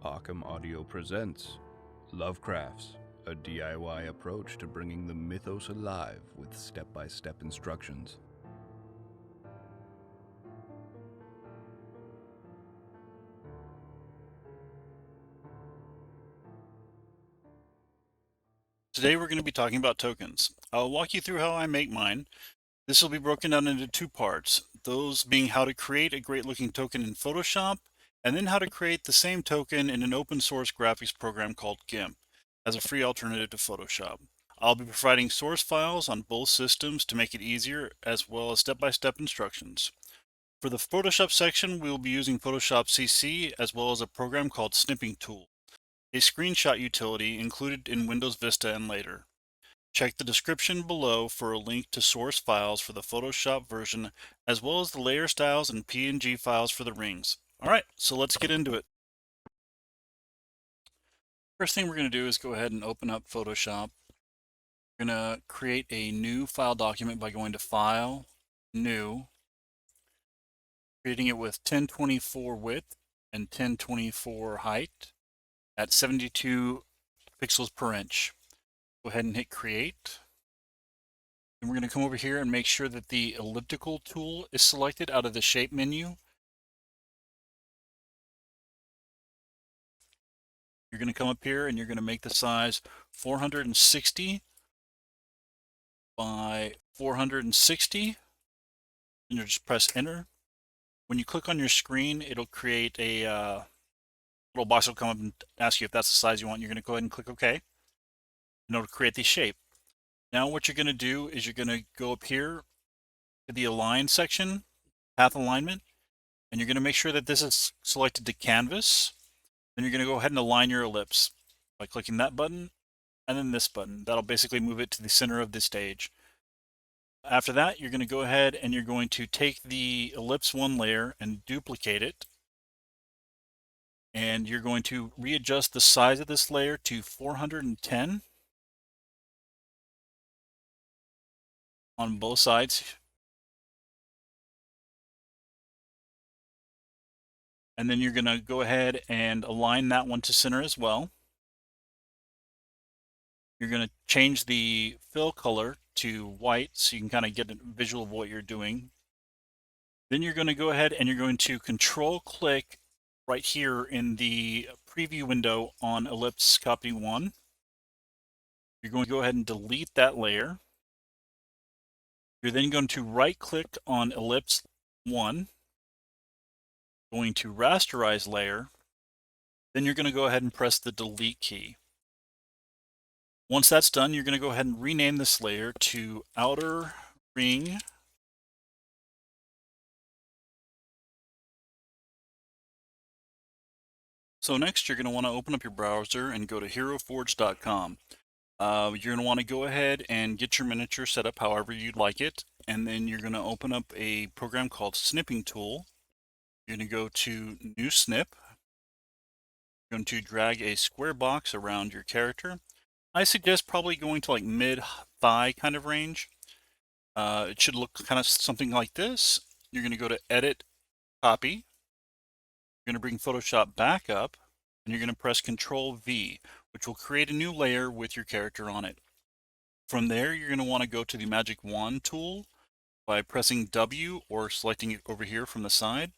Arkham Audio presents Lovecrafts, a DIY approach to bringing the mythos alive with step-by-step instructions. Today we're going to be talking about tokens. I'll walk you through how I make mine. This will be broken down into two parts, those being how to create a great looking token in Photoshop, and then how to create the same token in an open source graphics program called GIMP as a free alternative to Photoshop. I'll be providing source files on both systems to make it easier, as well as step-by-step instructions. For the Photoshop section, we will be using Photoshop CC as well as a program called Snipping Tool, a screenshot utility included in Windows Vista and later. Check the description below for a link to source files for the Photoshop version, as well as the layer styles and PNG files for the rings. Alright, so let's get into it. First thing we're going to do is go ahead and open up Photoshop. We're going to create a new file document by going to File, New, creating it with 1024 width and 1024 height at 72 pixels per inch. Go ahead and hit Create. And we're going to come over here and make sure that the elliptical tool is selected out of the shape menu. You're going to come up here and you're going to make the size 460 by 460, and you'll just press enter. When you click on your screen, it'll create a little box will come up and ask you if that's the size you want. You're going to go ahead and click OK, and it'll create the shape. Now what you're going to do is you're going to go up here to the align section, path alignment, and you're going to make sure that this is selected to canvas. Then you're going to go ahead and align your ellipse by clicking that button and then this button. That'll basically move it to the center of the stage. After that, you're going to go ahead and you're going to take the ellipse 1 layer and duplicate it. And you're going to readjust the size of this layer to 410 on both sides. And then you're going to go ahead and align that one to center as well. You're going to change the fill color to white so you can kind of get a visual of what you're doing. Then you're going to go ahead and you're going to control click right here in the preview window on ellipse copy 1. You're going to go ahead and delete that layer. You're then going to right click on ellipse 1, going to rasterize layer. Then you're going to go ahead and press the delete key. Once that's done, you're going to go ahead and rename this layer to outer ring So next, you're going to want to open up your browser and go to heroforge.com. You're going to want to go ahead and get your miniature set up however you'd like it, and then you're going to open up a program called Snipping Tool. You're going to go to New Snip. You're going to drag a square box around your character. I suggest probably going to like mid-thigh kind of range. It should look kind of something like this. You're going to go to Edit, Copy. You're going to bring Photoshop back up, and you're going to press Control V, which will create a new layer with your character on it. From there, you're going to want to go to the Magic Wand tool by pressing W or selecting it over here from the side.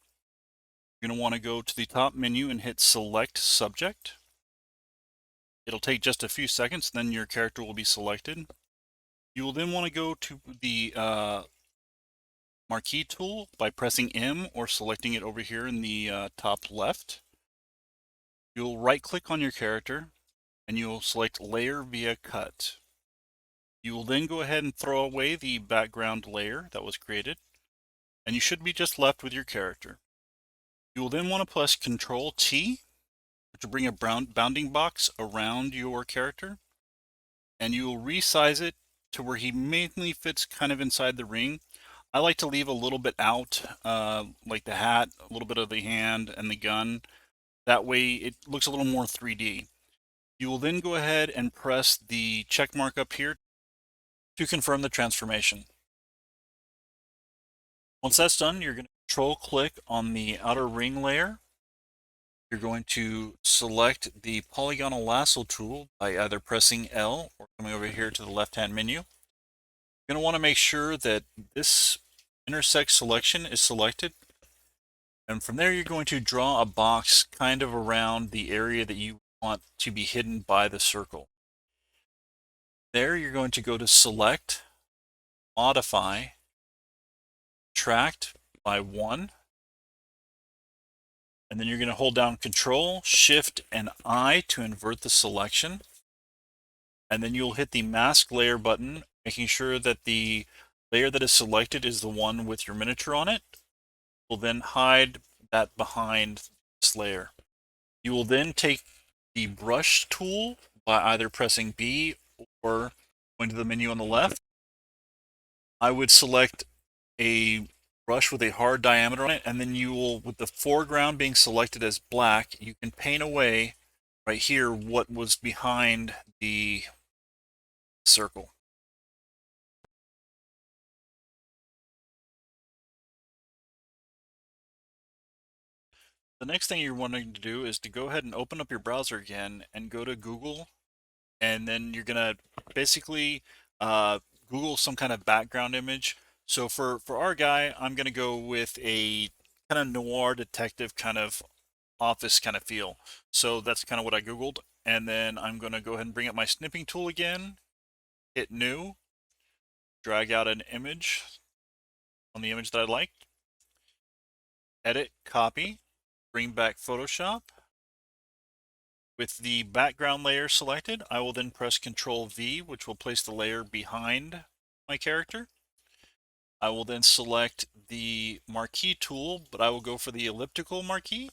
You're going to want to go to the top menu and hit Select Subject. It'll take just a few seconds, then your character will be selected. You will then want to go to the Marquee tool by pressing M or selecting it over here in the top left. You'll right-click on your character and you'll select Layer via Cut. You will then go ahead and throw away the background layer that was created, and you should be just left with your character. You will then want to press Control T, which will bring a bounding box around your character, and you will resize it to where he mainly fits kind of inside the ring. I like to leave a little bit out, like the hat, a little bit of the hand, and the gun. That way it looks a little more 3D. You will then go ahead and press the check mark up here to confirm the transformation. Once that's done, you're going to control click on the outer ring layer. You're going to select the polygonal lasso tool by either pressing L or coming over here to the left-hand menu. You're going to want to make sure that this intersect selection is selected. And from there, you're going to draw a box kind of around the area that you want to be hidden by the circle. There, you're going to go to Select, Modify, Tract by 1, and then you're going to hold down Control, Shift, and I to invert the selection. And then you'll hit the Mask Layer button, making sure that the layer that is selected is the one with your miniature on it. We'll then hide that behind this layer. You will then take the brush tool by either pressing B or going to the menu on the left. I would select a brush with a hard diameter on it, and then you will, with the foreground being selected as black, you can paint away right here what was behind the circle. The next thing you're wanting to do is to go ahead and open up your browser again and go to Google, and then you're gonna basically Google some kind of background image. So for our guy, I'm gonna go with a kind of noir detective kind of office kind of feel. So that's kind of what I Googled, and then I'm gonna go ahead and bring up my snipping tool again, hit new, drag out an image on the image that I like, edit, copy, bring back Photoshop. With the background layer selected, I will then press Ctrl V, which will place the layer behind my character. I will then select the marquee tool, but I will go for the elliptical marquee. You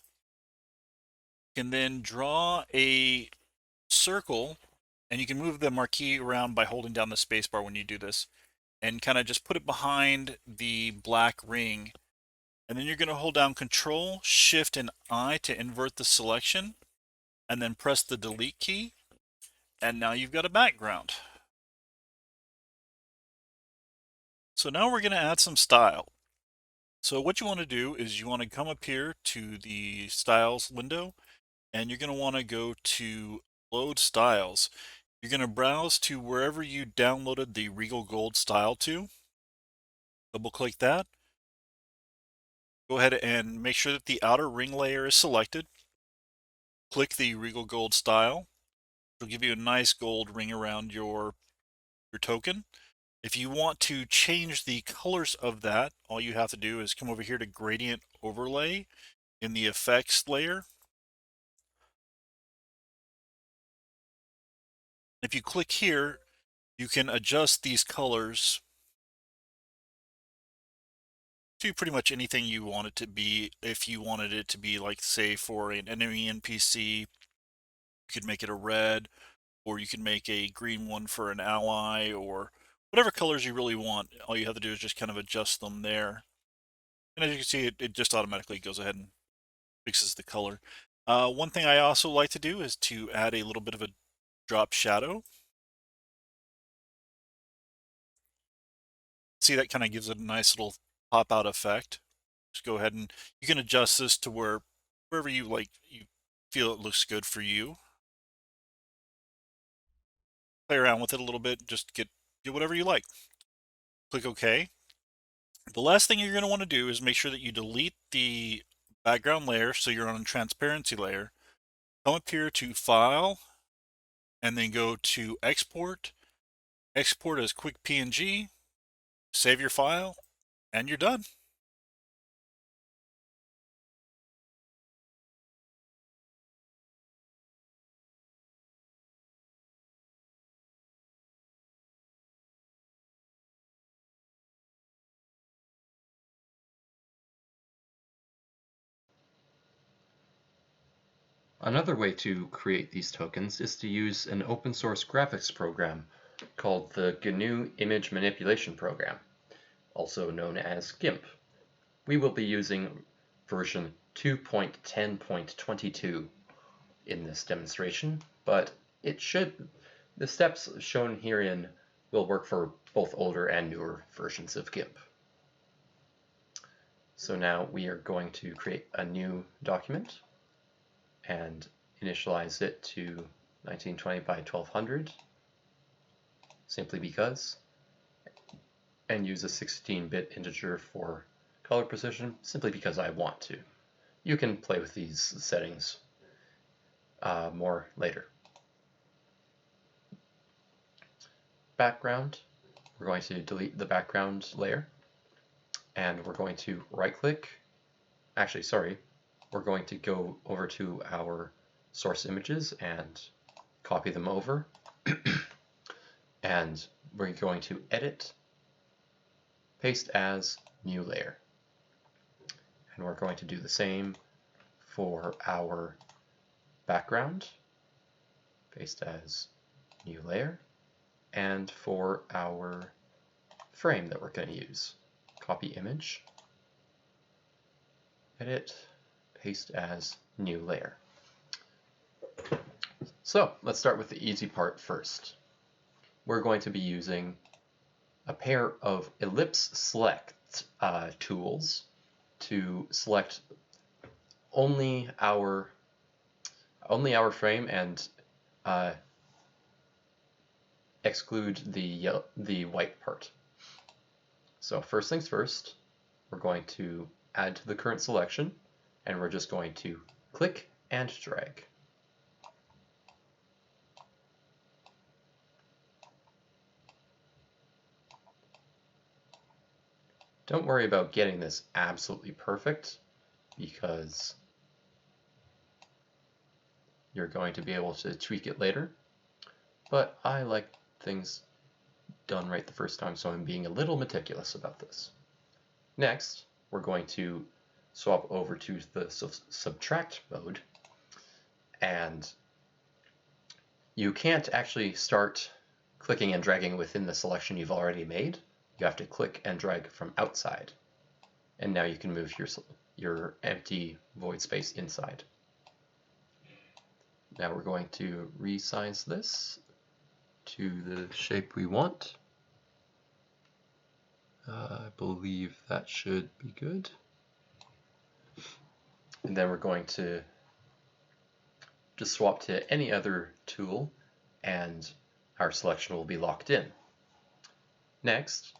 can then draw a circle, and you can move the marquee around by holding down the spacebar when you do this, and kind of just put it behind the black ring. And then you're going to hold down Control, Shift, and I to invert the selection, and then press the Delete key. And now you've got a background. So now we're going to add some style. So what you want to do is you want to come up here to the styles window, and you're going to want to go to load styles. You're going to browse to wherever you downloaded the Regal Gold style to. Double click that. Go ahead and make sure that the outer ring layer is selected. Click the Regal Gold style. It'll give you a nice gold ring around your token. If you want to change the colors of that, all you have to do is come over here to Gradient Overlay in the Effects layer. If you click here, you can adjust these colors to pretty much anything you want it to be. If you wanted it to be like, say, for an enemy NPC, you could make it a red, or you can make a green one for an ally, or whatever colors you really want. All you have to do is just kind of adjust them there. And as you can see, it just automatically goes ahead and fixes the color. One thing I also like to do is to add a little bit of a drop shadow. See, that kind of gives it a nice little pop out effect. Just go ahead and you can adjust this to wherever you feel it looks good for you. Play around with it a little bit, just get whatever you like. Click OK. The last thing you're going to want to do is make sure that you delete the background layer, so you're on a transparency layer. Come up here to File, and then go to Export. Export as quick PNG. Save your file, and you're done. Another way to create these tokens is to use an open source graphics program called the GNU Image Manipulation Program, also known as GIMP. We will be using version 2.10.22 in this demonstration, but the steps shown herein will work for both older and newer versions of GIMP. So now we are going to create a new document and initialize it to 1920 by 1200, simply because, and use a 16-bit integer for color precision, simply because I want to. You can play with these settings more later. Background, we're going to delete the background layer, and we're going to right-click. Actually, sorry, we're going to go over to our source images and copy them over. And we're going to edit, paste as, new layer. And we're going to do the same for our background, paste as, new layer. And for our frame that we're going to use, copy image, edit, paste as, new layer. So let's start with the easy part first. We're going to be using a pair of ellipse select tools to select only our frame and exclude the white part. So first things first, we're going to add to the current selection, and we're just going to click and drag. Don't worry about getting this absolutely perfect, because you're going to be able to tweak it later. But I like things done right the first time, so I'm being a little meticulous about this. Next, we're going to swap over to the subtract mode, and you can't actually start clicking and dragging within the selection you've already made. You have to click and drag from outside, and now you can move your empty void space inside. Now we're going to resize this to the shape we want. I believe that should be good. And then we're going to just swap to any other tool, and our selection will be locked in. Next,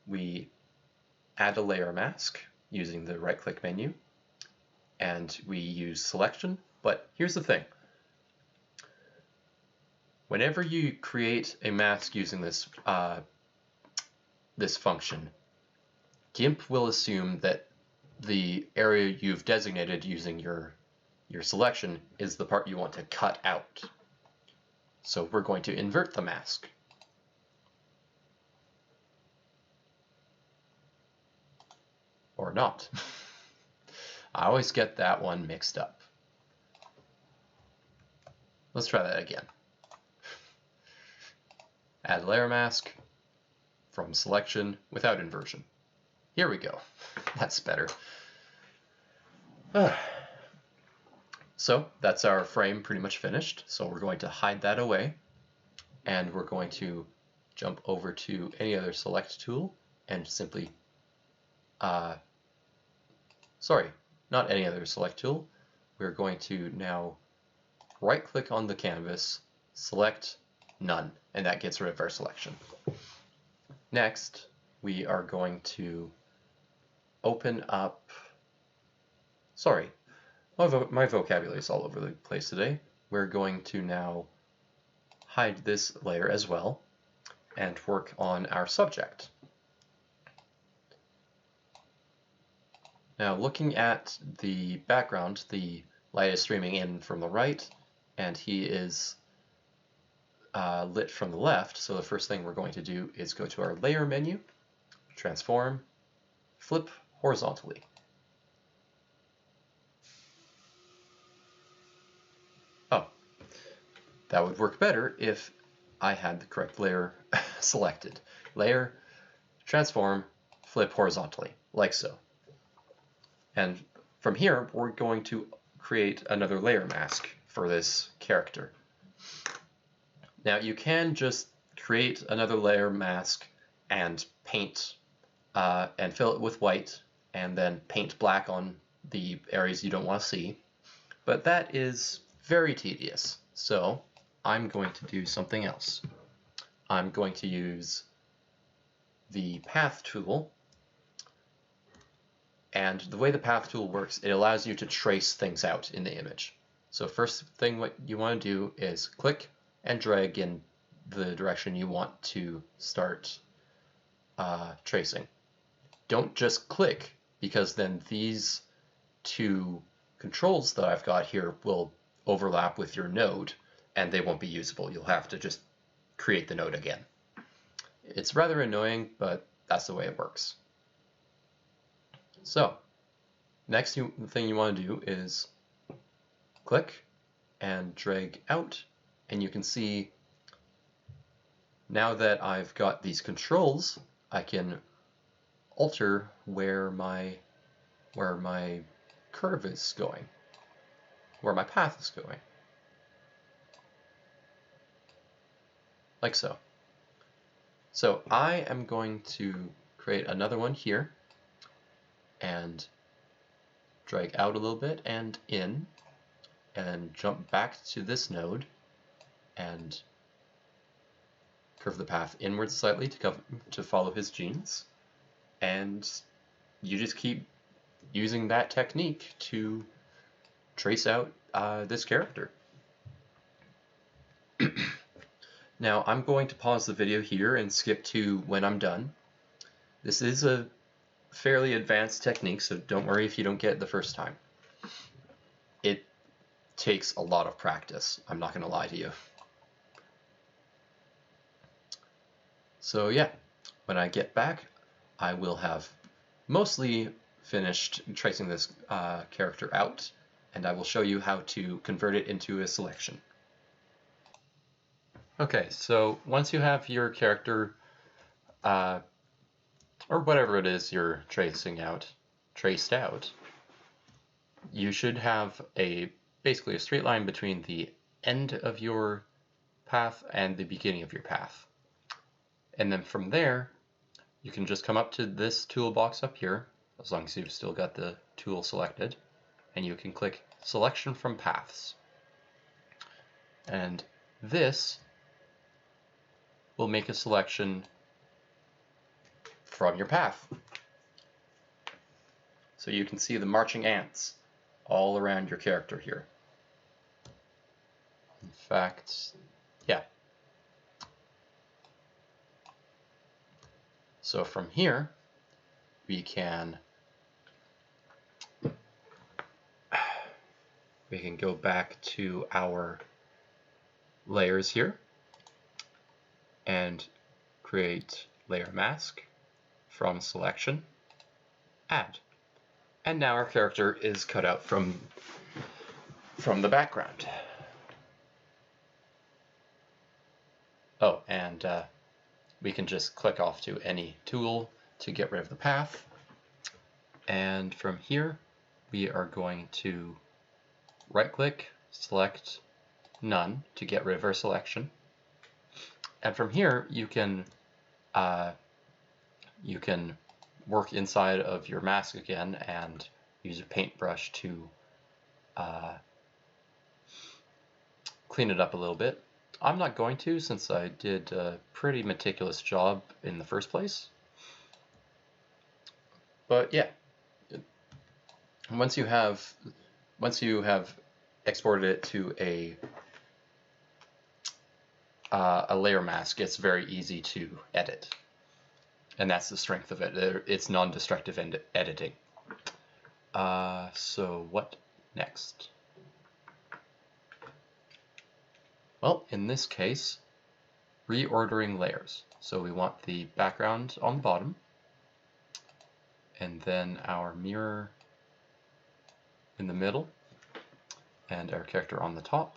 we add a layer mask using the right-click menu, and we use selection. But here's the thing. Whenever you create a mask using this this function, GIMP will assume that the area you've designated using your selection is the part you want to cut out. So we're going to invert the mask. Or not. I always get that one mixed up. Let's try that again. Add layer mask from selection without inversion. Here we go. That's better. So that's our frame pretty much finished. So we're going to hide that away, and we're going to jump over to any other select tool and simply sorry, not any other select tool. We're going to now right-click on the canvas, select none, and that gets rid of our selection. Next, we are going to open up, sorry, my vocabulary is all over the place today. We're going to now hide this layer as well and work on our subject. Now, looking at the background, the light is streaming in from the right, and he is lit from the left. So the first thing we're going to do is go to our layer menu, transform, flip horizontally. Oh, that would work better if I had the correct layer selected. Layer, transform, flip horizontally, like so. And from here, we're going to create another layer mask for this character. Now, you can just create another layer mask and paint and fill it with white, and then paint black on the areas you don't want to see. But that is very tedious, so I'm going to do something else. I'm going to use the path tool, and the way the path tool works, it allows you to trace things out in the image. So first thing what you want to do is click and drag in the direction you want to start tracing. Don't just click, because then these two controls that I've got here will overlap with your node and they won't be usable. You'll have to just create the node again. It's rather annoying, but that's the way it works. So next thing you want to do is click and drag out, and you can see now that I've got these controls, I can alter where my curve is going, where my path is going, like so. So I am going to create another one here and drag out a little bit and in, and then jump back to this node and curve the path inwards slightly to follow his genes. And you just keep using that technique to trace out this character. Now I'm going to pause the video here and skip to when I'm done. This is a fairly advanced technique, so don't worry if you don't get it the first time. It takes a lot of practice, I'm not going to lie to you. So yeah, when I get back, I will have mostly finished tracing this character out, and I will show you how to convert it into a selection. Okay, so once you have your character, or whatever it is you're traced out, you should have basically a straight line between the end of your path and the beginning of your path. And then from there, you can just come up to this toolbox up here, as long as you've still got the tool selected, and you can click Selection from Paths. And this will make a selection from your path. So you can see the marching ants all around your character here. In fact, yeah. So from here, we can go back to our layers here and create layer mask from selection, add. And now our character is cut out from the background. Oh, and we can just click off to any tool to get rid of the path. And from here, we are going to right-click, select none to get rid of our selection. And from here, you can work inside of your mask again and use a paintbrush to clean it up a little bit. I'm not going to, since I did a pretty meticulous job in the first place. But yeah, once you have exported it to a layer mask, it's very easy to edit. And that's the strength of it. It's non-destructive editing. So what next? Well, in this case, reordering layers. So we want the background on the bottom, and then our mirror in the middle, and our character on the top.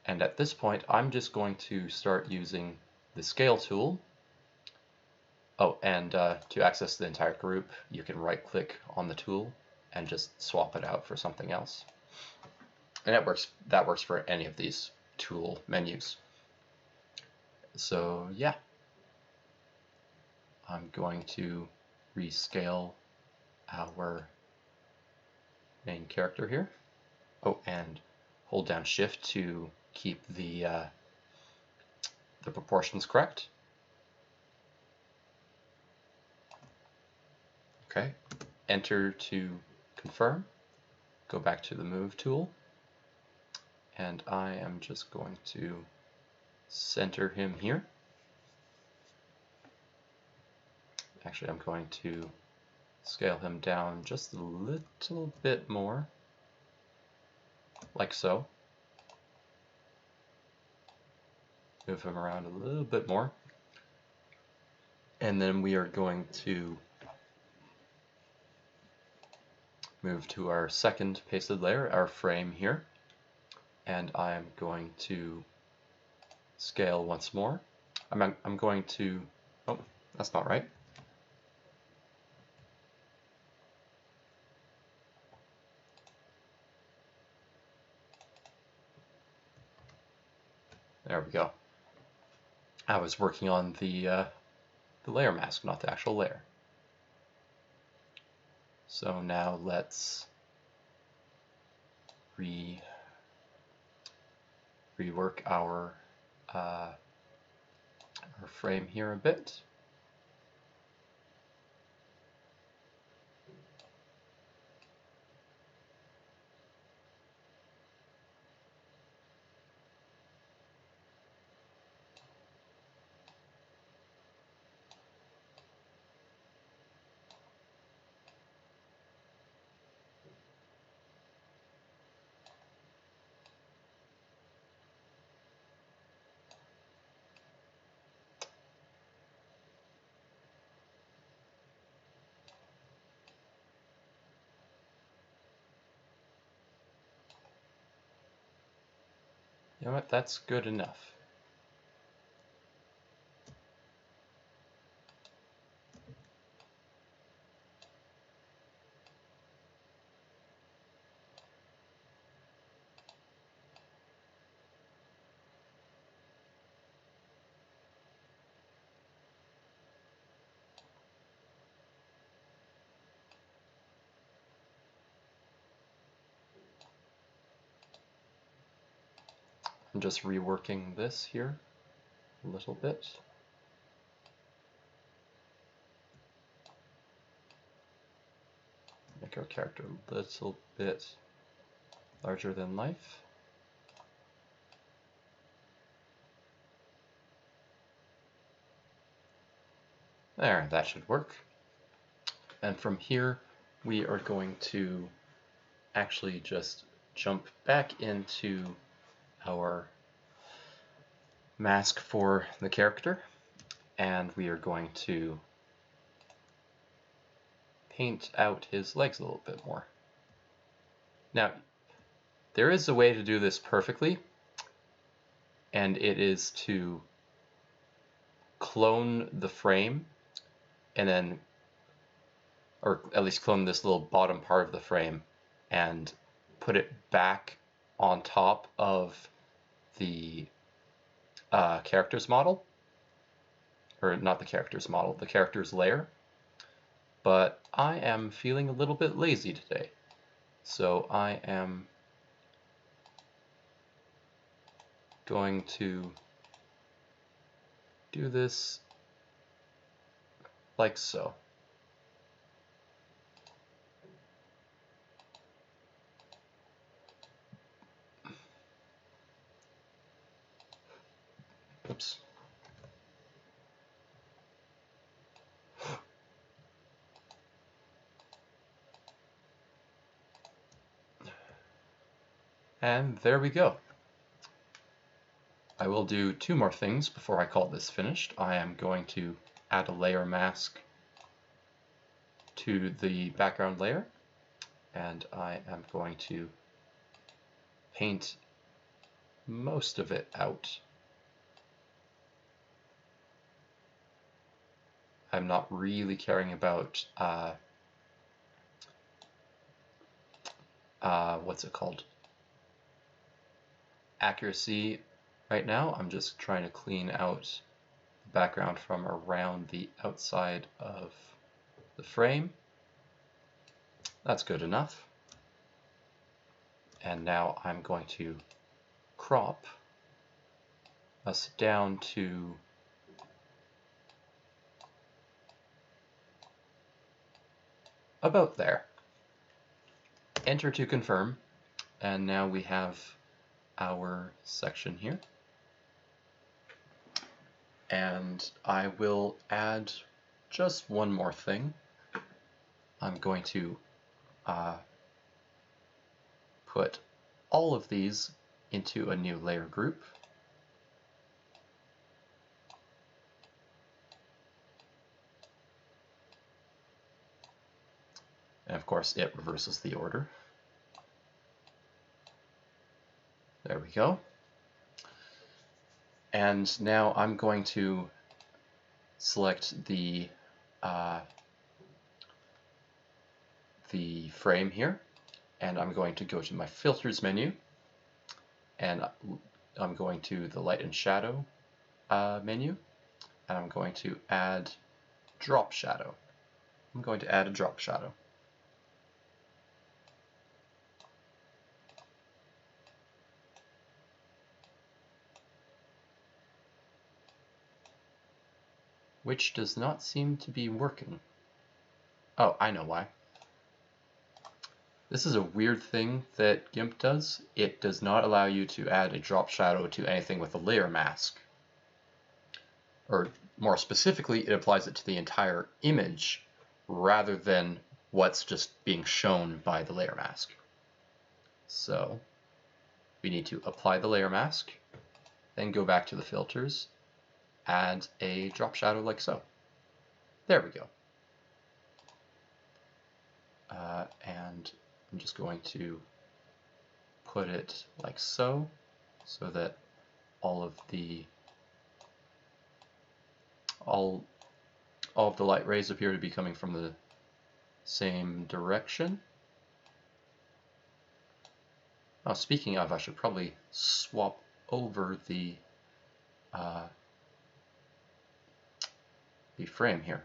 And at this point, I'm just going to start using the scale tool. Oh, and to access the entire group, you can right-click on the tool and just swap it out for something else. And that works for any of these tool menus. So yeah, I'm going to rescale our main character here. Oh, and hold down Shift to keep the proportions correct. Okay, Enter to confirm. Go back to the Move tool, and I am just going to center him here. Actually, I'm going to scale him down just a little bit more, like so. Move him around a little bit more. And then we are going to move to our second pasted layer, our frame here. And I am going to scale once more. I'm going to, oh, that's not right. There we go. I was working on the layer mask, not the actual layer. So now let's rework our frame here a bit. You know what, that's good enough. I'm just reworking this here a little bit. Make our character a little bit larger than life. There, that should work. And from here, we are going to actually just jump back into our mask for the character, and we are going to paint out his legs a little bit more. Now, there is a way to do this perfectly, and it is to clone the frame and then, or at least clone this little bottom part of the frame and put it back on top of the character's model, or not the character's model, the character's layer. But I am feeling a little bit lazy today, so I am going to do this like so. Oops. And there we go. I will do two more things before I call this finished. I am going to add a layer mask to the background layer, and I am going to paint most of it out. I'm not really caring about what's it called? Accuracy right now. I'm just trying to clean out background from around the outside of the frame. That's good enough. And now I'm going to crop us down to about there. Enter to confirm, and now we have our section here. And I will add just one more thing. I'm going to put all of these into a new layer group. And of course, it reverses the order. There we go. And now I'm going to select the frame here, and I'm going to go to my filters menu, and I'm going to the light and shadow menu, and I'm going to add drop shadow. I'm going to add a drop shadow. Which does not seem to be working. Oh, I know why. This is a weird thing that GIMP does. It does not allow you to add a drop shadow to anything with a layer mask. Or more specifically, it applies it to the entire image rather than what's just being shown by the layer mask. So we need to apply the layer mask, then go back to the filters, add a drop shadow like so. There we go. And I'm just going to put it like so, so that all of the light rays appear to be coming from the same direction. Now, speaking of, I should probably swap over the frame here.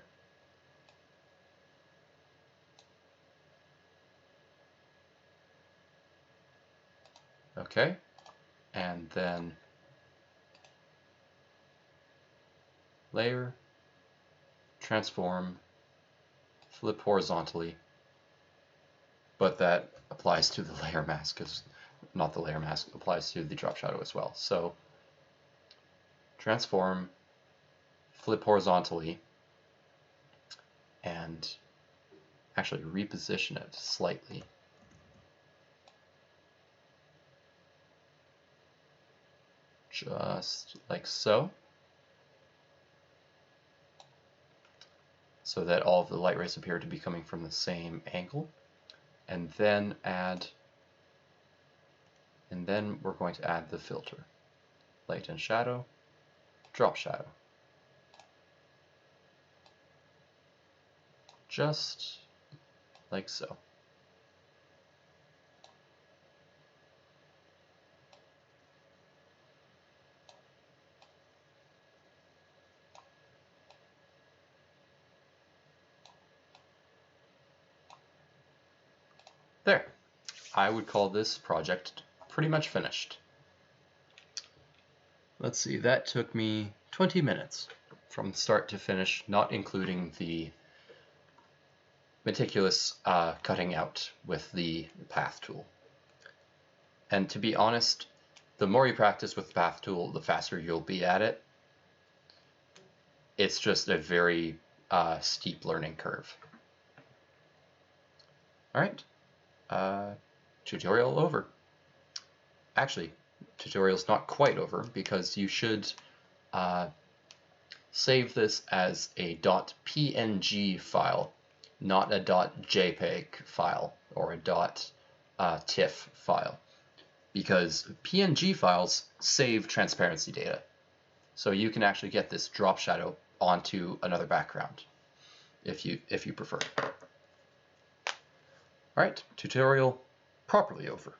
Okay, and then layer, transform, flip horizontally, but that applies to the layer mask, because not the layer mask, applies to the drop shadow as well. So transform, flip horizontally, and actually reposition it slightly. Just like so. So that all of the light rays appear to be coming from the same angle. And then we're going to add the filter. Light and shadow, drop shadow. Just like so. There. I would call this project pretty much finished. Let's see, that took me 20 minutes from start to finish, not including the meticulous cutting out with the path tool. And to be honest, the more you practice with the path tool, the faster you'll be at it. It's just a very steep learning curve. All right. Tutorial over. Actually, tutorial's not quite over, because you should save this as a .png file, not a .jpeg file or a .tiff file, because PNG files save transparency data. So you can actually get this drop shadow onto another background if you prefer. All right, tutorial properly over.